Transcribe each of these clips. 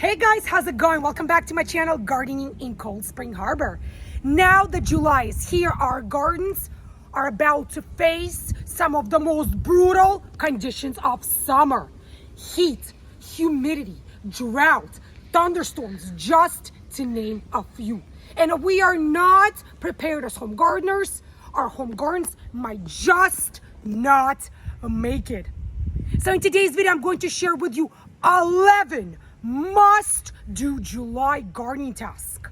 Hey guys, how's it going? Welcome back to my channel, Gardening in Cold Spring Harbor. Now that July is here, our gardens are about to face some of the most brutal conditions of summer. Heat, humidity, drought, thunderstorms, just to name a few. And if we are not prepared as home gardeners, our home gardens might just not make it. So in today's video, I'm going to share with you 11 must-do July gardening tasks.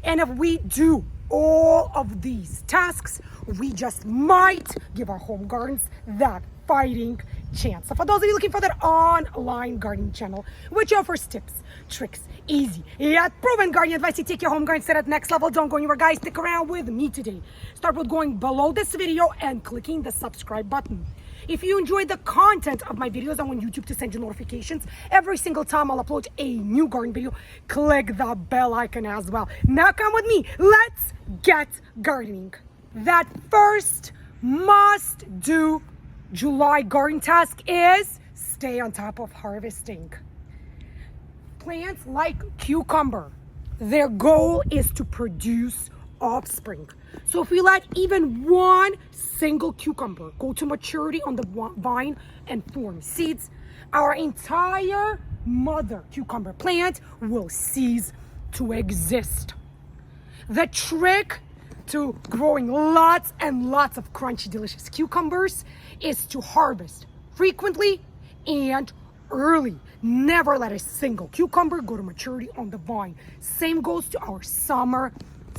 And if we do all of these tasks, we just might give our home gardens that fighting chance. So for those of you looking for that online gardening channel, which offers tips, tricks, easy, yet proven gardening advice to take your home garden set at next level, don't go anywhere, guys. Stick around with me today. Start with going below this video and clicking the subscribe button. If you enjoy the content of my videos, I want YouTube to send you notifications every single time I'll upload a new garden video. Click the bell icon as well. Now come with me. Let's get gardening. That first must-do July garden task is stay on top of harvesting. Plants like cucumber, their goal is to produce offspring. So if we let even one single cucumber go to maturity on the vine and form seeds, our entire mother cucumber plant will cease to exist. The trick to growing lots and lots of crunchy, delicious cucumbers is to harvest frequently and early. Never let a single cucumber go to maturity on the vine. Same goes to our summer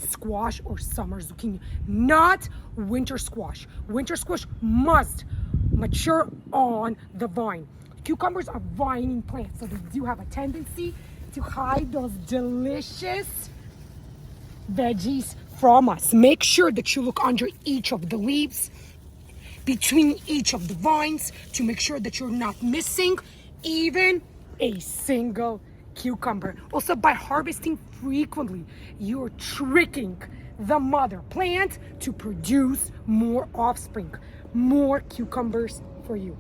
squash or summer zucchini, not winter squash. Winter squash must mature on the vine. Cucumbers are vining plants, so they do have a tendency to hide those delicious veggies from us. Make sure that you look under each of the leaves, between each of the vines, to make sure that you're not missing even a single cucumber. Also, by harvesting frequently, you're tricking the mother plant to produce more offspring, more cucumbers for you.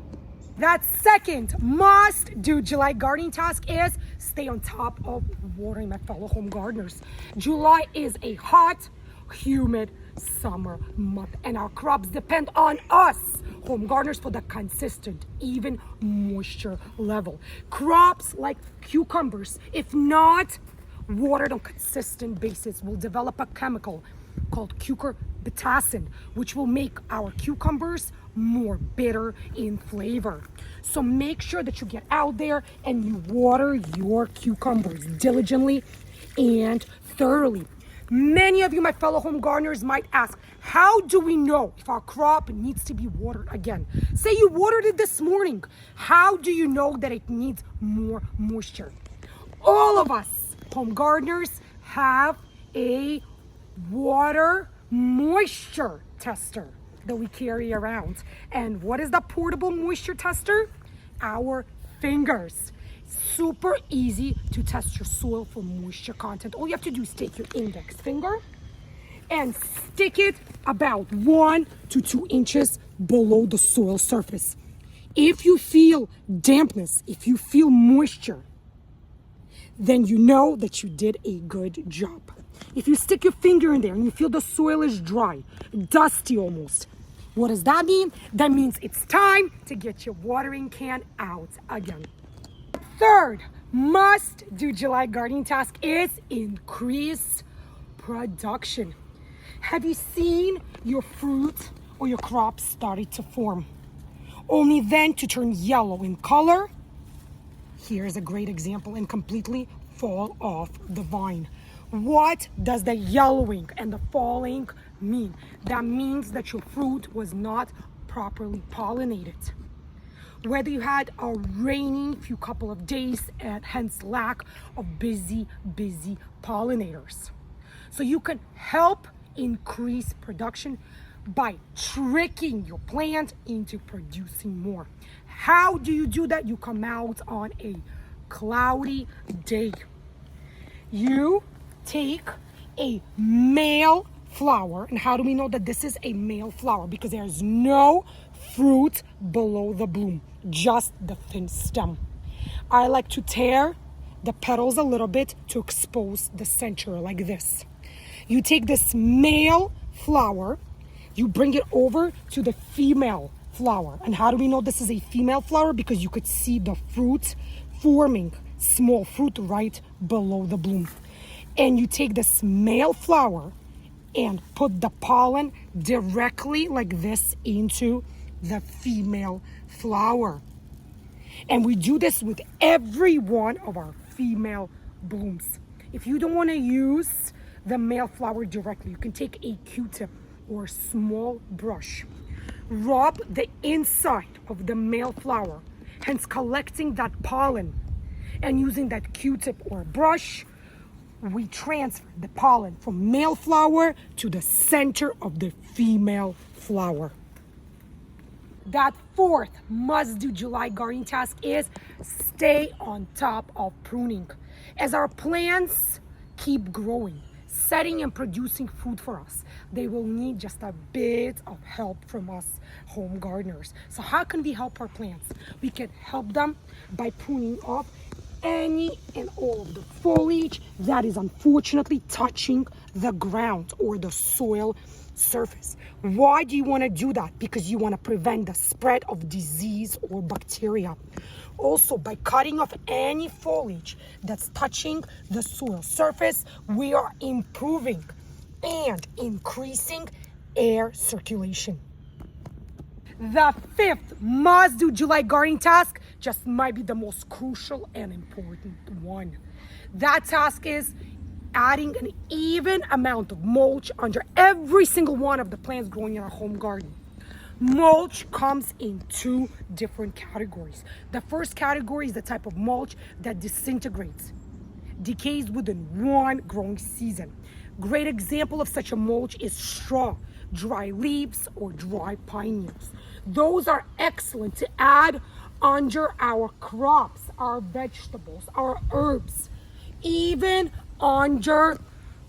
That second must-do July gardening task is stay on top of watering, my fellow home gardeners. July is a hot, humid summer month, and our crops depend on us home gardeners for the consistent, even moisture level. Crops like cucumbers, if not watered on consistent basis, will develop a chemical called cucurbitacin, which will make our cucumbers more bitter in flavor. So make sure that you get out there and you water your cucumbers diligently and thoroughly. Many of you, my fellow home gardeners, might ask, how do we know if our crop needs to be watered again? Say you watered it this morning. How do you know that it needs more moisture? All of us home gardeners have a water moisture tester that we carry around. And what is the portable moisture tester? Our fingers. Super easy to test your soil for moisture content. All you have to do is take your index finger and stick it about 1 to 2 inches below the soil surface. If you feel dampness, if you feel moisture, then you know that you did a good job. If you stick your finger in there and you feel the soil is dry, dusty almost, what does that mean? That means it's time to get your watering can out again. Third must-do July gardening task is increase production. Have you seen your fruit or your crops started to form, only then to turn yellow in color? Here's a great example, and completely fall off the vine. What does the yellowing and the falling mean? That means that your fruit was not properly pollinated. Whether you had a rainy few couple of days and hence lack of busy pollinators. So you can help increase production by tricking your plant into producing more. How do you do that? You come out on a cloudy day. You take a male flower, and how do we know that this is a male flower? Because there's no fruit below the bloom, just the thin stem. I like to tear the petals a little bit to expose the center like this. You take this male flower, you bring it over to the female flower. And how do we know this is a female flower? Because you could see the fruit forming, small fruit right below the bloom. And you take this male flower and put the pollen directly like this into the female flower. And we do this with every one of our female blooms. If you don't want to use the male flower directly, you can take a Q-tip or a small brush, rub the inside of the male flower, hence collecting that pollen, and using that Q-tip or brush, we transfer the pollen from male flower to the center of the female flower. That fourth must-do July gardening task is stay on top of pruning. As our plants keep growing, setting and producing food for us, they will need just a bit of help from us home gardeners. So how can we help our plants? We can help them by pruning off any and all of the foliage that is unfortunately touching the ground or the soil surface. Why do you want to do that? Because you want to prevent the spread of disease or bacteria. Also, by cutting off any foliage that's touching the soil surface, we are improving and increasing air circulation. The fifth must-do July gardening task just might be the most crucial and important one. That task is adding an even amount of mulch under every single one of the plants growing in our home garden. Mulch comes in two different categories. The first category is the type of mulch that disintegrates, decays within one growing season. Great example of such a mulch is straw, dry leaves, or dry pine needles. Those are excellent to add under our crops, our vegetables, our herbs, even under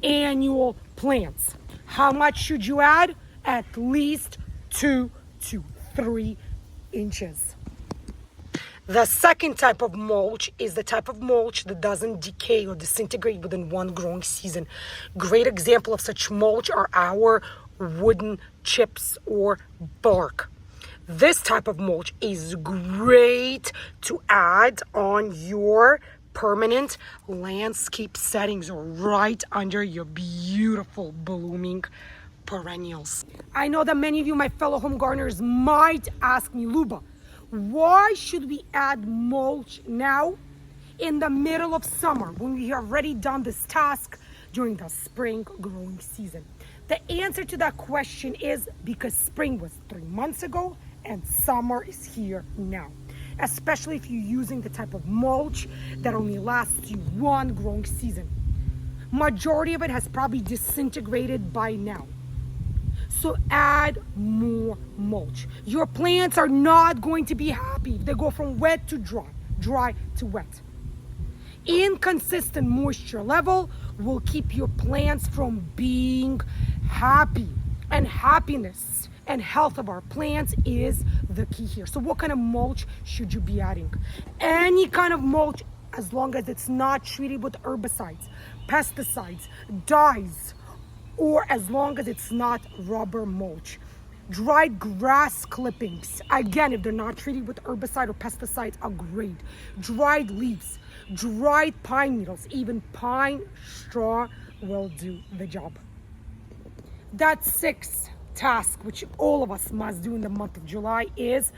annual plants. How much should you add? At least 2 to 3 inches. The second type of mulch is the type of mulch that doesn't decay or disintegrate within one growing season. Great example of such mulch are our wooden chips or bark. This type of mulch is great to add on your permanent landscape settings or right under your beautiful blooming perennials. I know that many of you, my fellow home gardeners, might ask me, Luba, why should we add mulch now in the middle of summer when we have already done this task during the spring growing season? The answer to that question is because spring was 3 months ago and summer is here now. Especially if you're using the type of mulch that only lasts you one growing season. Majority of it has probably disintegrated by now. So add more mulch. Your plants are not going to be happy if they go from wet to dry, dry to wet. Inconsistent moisture level will keep your plants from being happy, and happiness and health of our plants is the key here. So what kind of mulch should you be adding? Any kind of mulch, as long as it's not treated with herbicides, pesticides, dyes, or as long as it's not rubber mulch. Dried grass clippings, again, if they're not treated with herbicide or pesticides, are great. Dried leaves, dried pine needles, even pine straw will do the job. That sixth task, which all of us must do in the month of July, is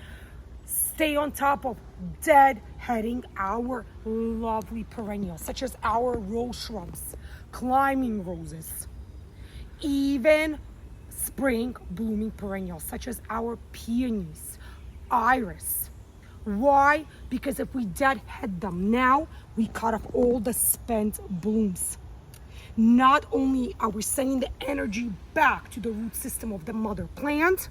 stay on top of deadheading our lovely perennials, such as our rose shrubs, climbing roses, even spring blooming perennials, such as our peonies, iris. Why? Because if we deadhead them now, we cut off all the spent blooms. Not only are we sending the energy back to the root system of the mother plant,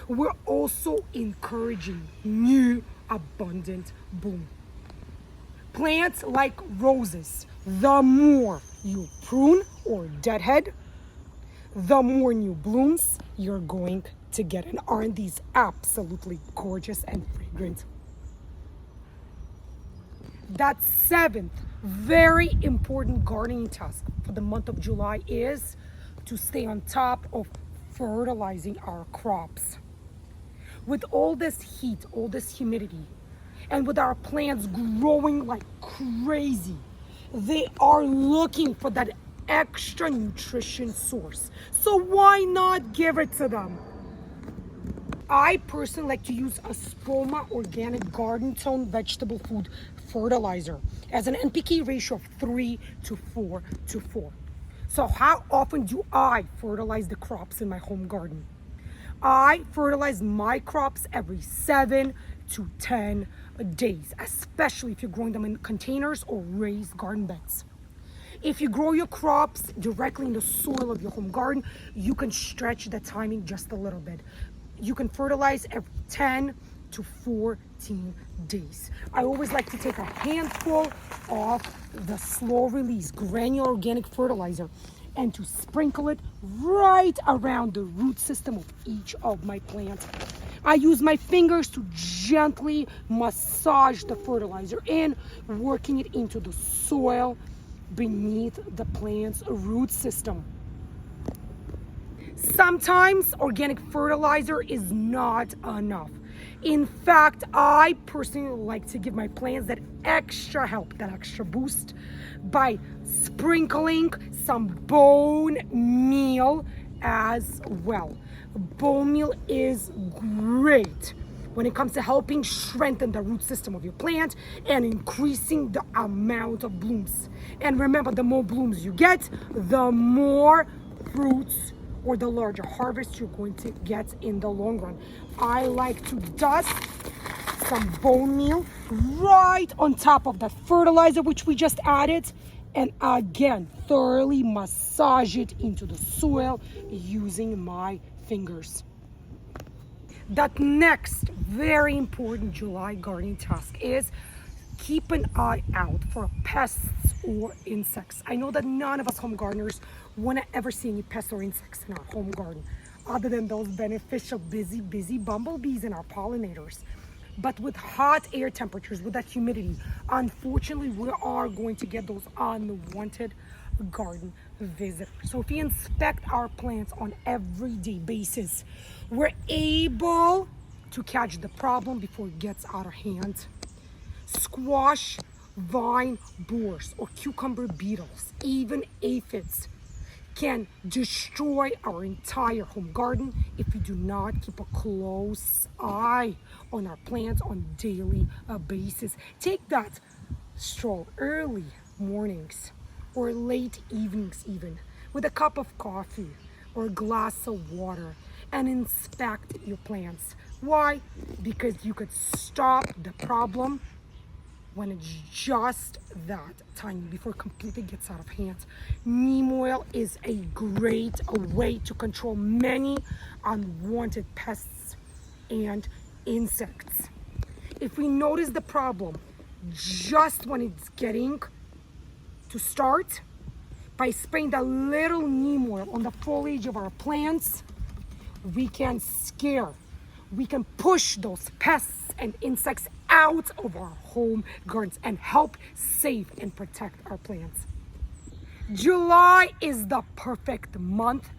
we're also encouraging new abundant bloom. Plants like roses, the more you prune or deadhead, the more new blooms you're going to get. And aren't these absolutely gorgeous and fragrant? That seventh very important gardening task for the month of July is to stay on top of fertilizing our crops. With all this heat, all this humidity, and with our plants growing like crazy, they are looking for that extra nutrition source. So why not give it to them? I personally like to use a Spoma organic garden tone vegetable food fertilizer as an NPK ratio of 3:4:4. So how often do I fertilize the crops in my home garden? I fertilize my crops every 7 to 10 days, especially if you're growing them in containers or raised garden beds. If you grow your crops directly in the soil of your home garden, you can stretch the timing just a little bit. You can fertilize every 10 to 14 days. I always like to take a handful of the slow release granular organic fertilizer and to sprinkle it right around the root system of each of my plants. I use my fingers to gently massage the fertilizer in, working it into the soil beneath the plant's root system. Sometimes organic fertilizer is not enough. In fact, I personally like to give my plants that extra help, that extra boost by sprinkling some bone meal as well. Bone meal is great when it comes to helping strengthen the root system of your plant and increasing the amount of blooms. And remember, the more blooms you get, the more fruits or the larger harvest you're going to get in the long run. I like to dust some bone meal right on top of that fertilizer which we just added, and again thoroughly massage it into the soil using my fingers. That next very important July gardening task is keep an eye out for pests or insects. I know that none of us home gardeners want to ever see any pests or insects in our home garden, other than those beneficial busy bumblebees and our pollinators. But with hot air temperatures, with that humidity, unfortunately, we are going to get those unwanted garden visitors. So if we inspect our plants on everyday basis, we're able to catch the problem before it gets out of hand. Squash, vine borers, or cucumber beetles, even aphids, can destroy our entire home garden if we do not keep a close eye on our plants on daily basis. Take that stroll early mornings or late evenings even with a cup of coffee or a glass of water and inspect your plants. Why? Because you could stop the problem when it's just that tiny before it completely gets out of hand. Neem oil is a great way to control many unwanted pests and insects. If we notice the problem just when it's getting to start, by spraying the little neem oil on the foliage of our plants, we can push those pests and insects out of our home gardens and help save and protect our plants. July is the perfect month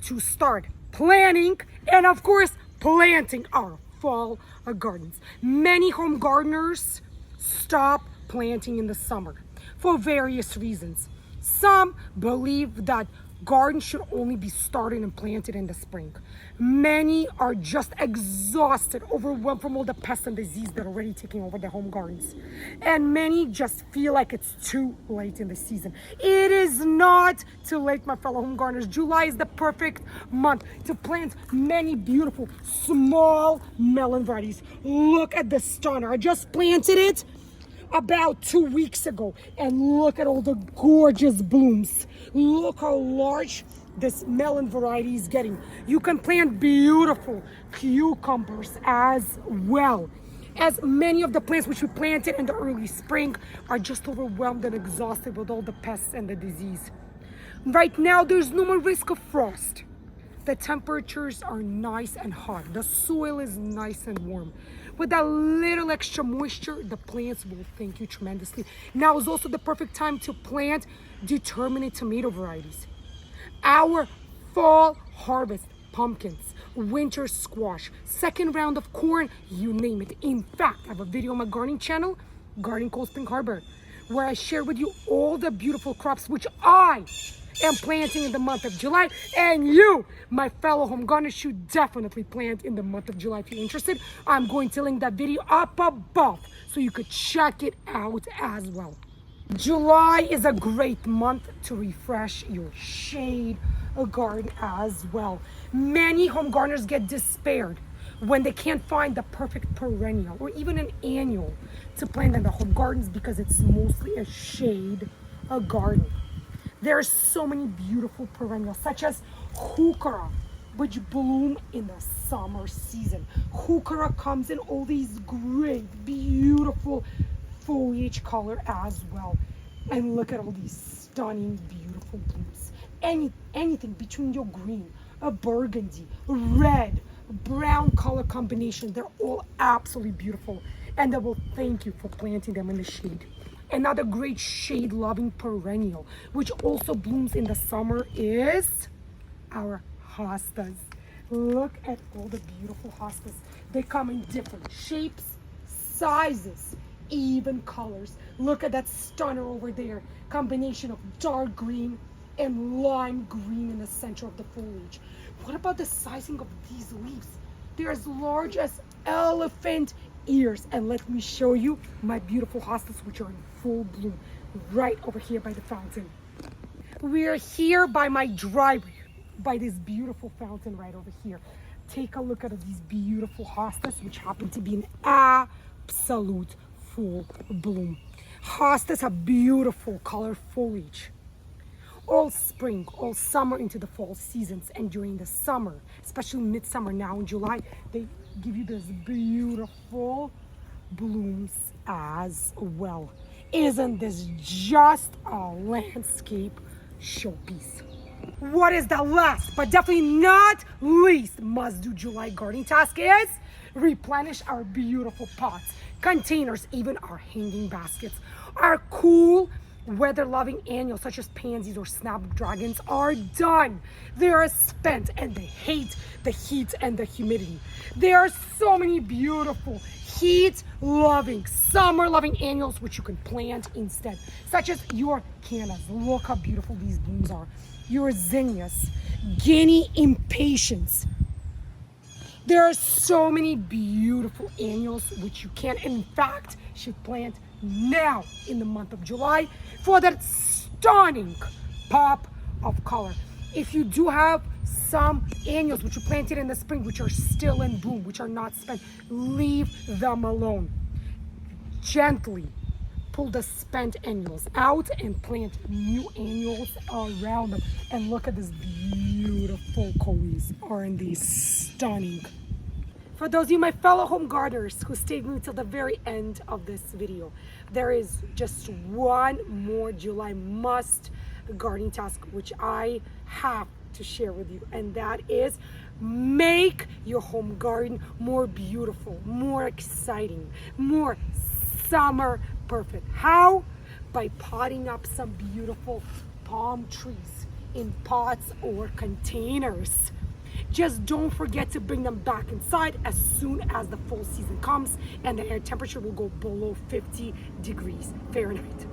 to start planning and of course planting our fall gardens. Many home gardeners stop planting in the summer for various reasons. Some believe that gardens should only be started and planted in the spring. Many are just exhausted, overwhelmed from all the pests and disease that are already taking over their home gardens. And many just feel like it's too late in the season. It is not too late, my fellow home gardeners. July is the perfect month to plant many beautiful small melon varieties. Look at this stunner. I just planted it about 2 weeks ago and look at all the gorgeous blooms. Look how large this melon variety is getting. You can plant beautiful cucumbers as well, as many of the plants which we planted in the early spring are just overwhelmed and exhausted with all the pests and the disease. Right now there's no more risk of frost. The temperatures are nice and hot. The soil is nice and warm. with that little extra moisture, the plants will thank you tremendously. Now is also the perfect time to plant determinate tomato varieties. Our fall harvest pumpkins, winter squash, second round of corn, you name it. In fact, I have a video on my gardening channel, Gardening Cold Spring Harbor, where I share with you all the beautiful crops which I am planting in the month of July, and you, my fellow home gardeners, should definitely plant in the month of July. If you're interested, I'm going to link that video up above so you could check it out as well. July is a great month to refresh your shade garden as well. Many home gardeners get despaired when they can't find the perfect perennial or even an annual to plant in the home gardens because it's mostly a shade garden. There are so many beautiful perennials such as heuchera, which bloom in the summer season. Heuchera comes in all these great, beautiful foliage color as well. And look at all these stunning, beautiful blooms. Anything between your green, a burgundy, red, brown color combination, they're all absolutely beautiful. And I will thank you for planting them in the shade. Another great shade-loving perennial, which also blooms in the summer, is our hostas. Look at all the beautiful hostas. They come in different shapes, sizes, even colors. Look at that stunner over there. Combination of dark green and lime green in the center of the foliage. What about the sizing of these leaves? They're as large as elephant ears. And let me show you my beautiful hostas, which are in full bloom right over here by the fountain. We are here by my driveway, by this beautiful fountain right over here. Take a look at these beautiful hostas, which happen to be in absolute full bloom. Hostas have beautiful color foliage all spring, all summer into the fall seasons, and during the summer, especially midsummer now in July, they give you this beautiful blooms as well. Isn't this just a landscape showpiece? What is the last but definitely not least must-do July gardening task is replenish our beautiful pots, containers, even our hanging baskets. Our cool, weather-loving annuals such as pansies or snapdragons are done. They are spent and they hate the heat and the humidity. There are so many beautiful heat-loving, summer-loving annuals which you can plant instead, such as your cannas. Look how beautiful these blooms are. Your zinnias, guinea impatiens. There are so many beautiful annuals which you can, in fact, should plant now in the month of July for that stunning pop of color. If you do have some annuals which you planted in the spring which are still in bloom, which are not spent, leave them alone. Gently pull the spent annuals out and plant new annuals around them. And look at this beautiful coleus. Aren't these stunning? For those of you, my fellow home gardeners who stayed with me till the very end of this video, there is just one more July must gardening task which I have to share with you, and that is make your home garden more beautiful, more exciting, more summer perfect. How? By potting up some beautiful palm trees in pots or containers. Just don't forget to bring them back inside as soon as the fall season comes and the air temperature will go below 50 degrees Fahrenheit.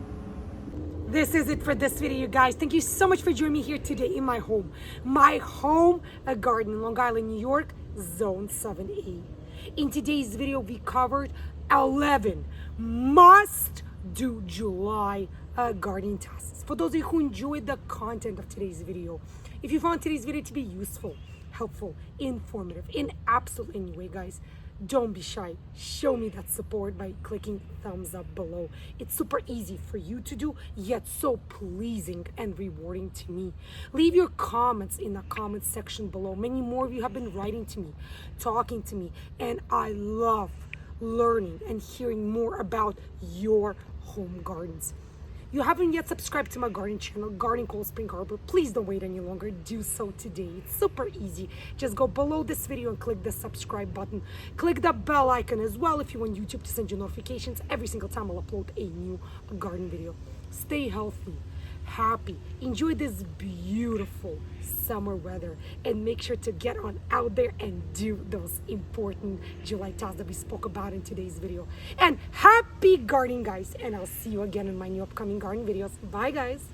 This is it for this video, you guys. Thank you so much for joining me here today in my home garden in Long Island, New York, Zone 7A. In today's video, we covered 11 must-do July gardening tasks. For those of you who enjoyed the content of today's video, if you found today's video to be useful, helpful, informative, in absolute any way, guys, don't be shy. Show me that support by clicking thumbs up below. It's super easy for you to do, yet so pleasing and rewarding to me. Leave your comments in the comments section below. Many more of you have been writing to me, talking to me, and I love learning and hearing more about your home gardens. you haven't yet subscribed to my garden channel, Gardening Cold Spring Harbor, please don't wait any longer. Do so today. It's super easy. Just go below this video and click the subscribe button. Click the bell icon as well if you want YouTube to send you notifications every single time I'll upload a new garden video. Stay healthy, happy, enjoy this beautiful summer weather, and make sure to get on out there and do those important July tasks that we spoke about in today's video. And happy gardening, guys, and I'll see you again in my new upcoming garden videos. Bye, guys.